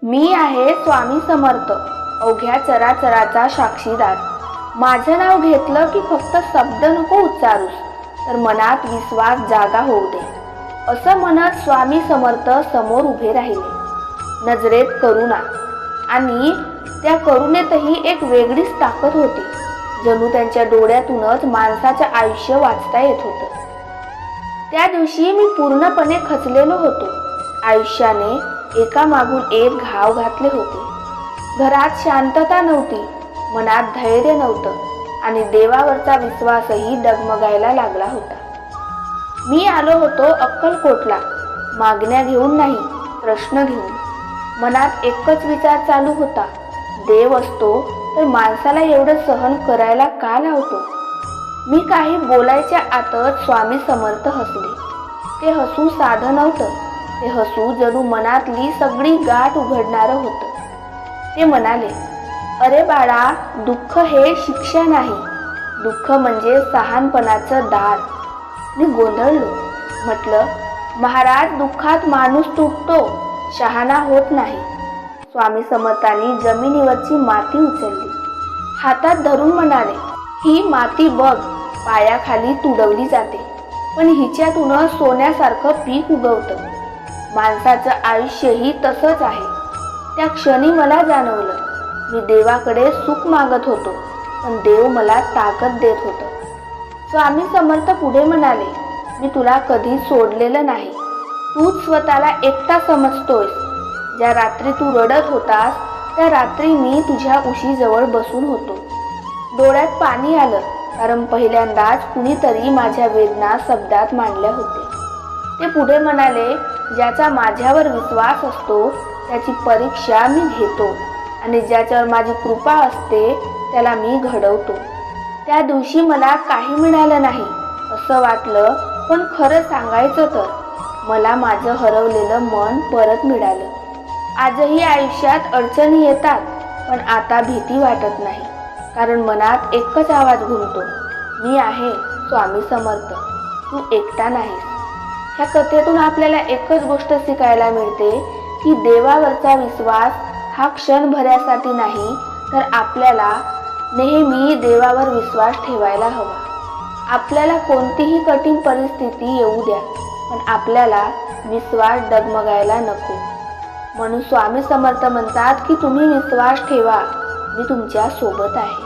मी आहे स्वामी समर्थ, अवघ्या चराचराचा साक्षीदार। माझं नाव घेतलं की फक्त शब्द नको उच्चारूस, तर मनात विश्वास जागा होऊ दे, असं म्हणत स्वामी समर्थ समोर उभे राहिले। नजरेत करुणा, आणि त्या करुणेतही एक वेगळीच ताकद होती, जणू त्यांच्या डोळ्यातूनच माणसाचं आयुष्य वाचता येत होतं। त्या दिवशी मी पूर्णपणे खचलेलो होतो। आयुष्याने एकामागून एक घाव घातले होते। घरात शांतता नव्हती, मनात धैर्य नव्हतं, आणि देवावरचा विश्वासही डगमगायला लागला होता। मी आलो होतो अक्कलकोटला, मागण्या घेऊन नाही, प्रश्न घेऊन। मनात एकच विचार चालू होता, देव असतो तर माणसाला एवढं सहन करायला का लावतो? मी काही बोलायच्या आतच स्वामी समर्थ हसले। ते हसू साधं नव्हतं, ते हसू जणू मनातली सगळी गाठ उघडणारं होतं। ते म्हणाले, अरे बाळा, दुःख हे शिक्षा नाही, दुःख म्हणजे सहानपणाचं दार। मी गोंधळलो, म्हटलं, महाराज, दुःखात माणूस तुटतो, शहाणा होत नाही। स्वामी समर्थांनी जमिनीवरची माती उचलली, हातात धरून म्हणाले, ही माती बघ, पायाखाली तुडवली जाते, पण हिच्यातून सोन्यासारखं पीक उगवतं। माणसाचं आयुष्यही तसंच आहे। त्या क्षणी मला जाणवलं, मी देवाकडे सुख मागत होतो, पण देव मला ताकद देत होतं। स्वामी समर्थ पुढे म्हणाले, मी तुला कधी सोडलेलं नाही, तूच स्वतःला एकटा समजतोयस। ज्या रात्री तू रडत होतास, त्या रात्री मी तुझ्या उशीजवळ बसून होतो। डोळ्यात पाणी आलं, कारण पहिल्यांदाच कुणीतरी माझ्या वेदना शब्दात मांडल्या होते। ते पुढे म्हणाले, ज्याचा माझ्यावर विश्वास असतो त्याची परीक्षा मी घेतो, आणि ज्याच्यावर माझी कृपा असते त्याला मी घडवतो। त्या दिवशी मला काही मिळालं नाही असं वाटलं, पण खरं सांगायचं तर मला माझं हरवलेलं मन परत मिळालं। आजही आयुष्यात अडचणी येतात, पण आता भीती वाटत नाही, कारण मनात एकच आवाज घुमतो, मी आहे स्वामी समर्थ, तू एकटा नाहीस। ह्या कथेतून आपल्याला एकच गोष्ट शिकायला मिळते की देवावरचा विश्वास हा क्षणभरासाठी नाही, तर आपल्याला नेहमी देवावर विश्वास ठेवायला हवा। आपल्याला कोणतीही कठीण परिस्थिती येऊ द्या, पण आपल्याला विश्वास डगमगायला नको। म्हणून स्वामी समर्थ म्हणतात की तुम्ही विश्वास ठेवा, मी तुमच्या सोबत आहे।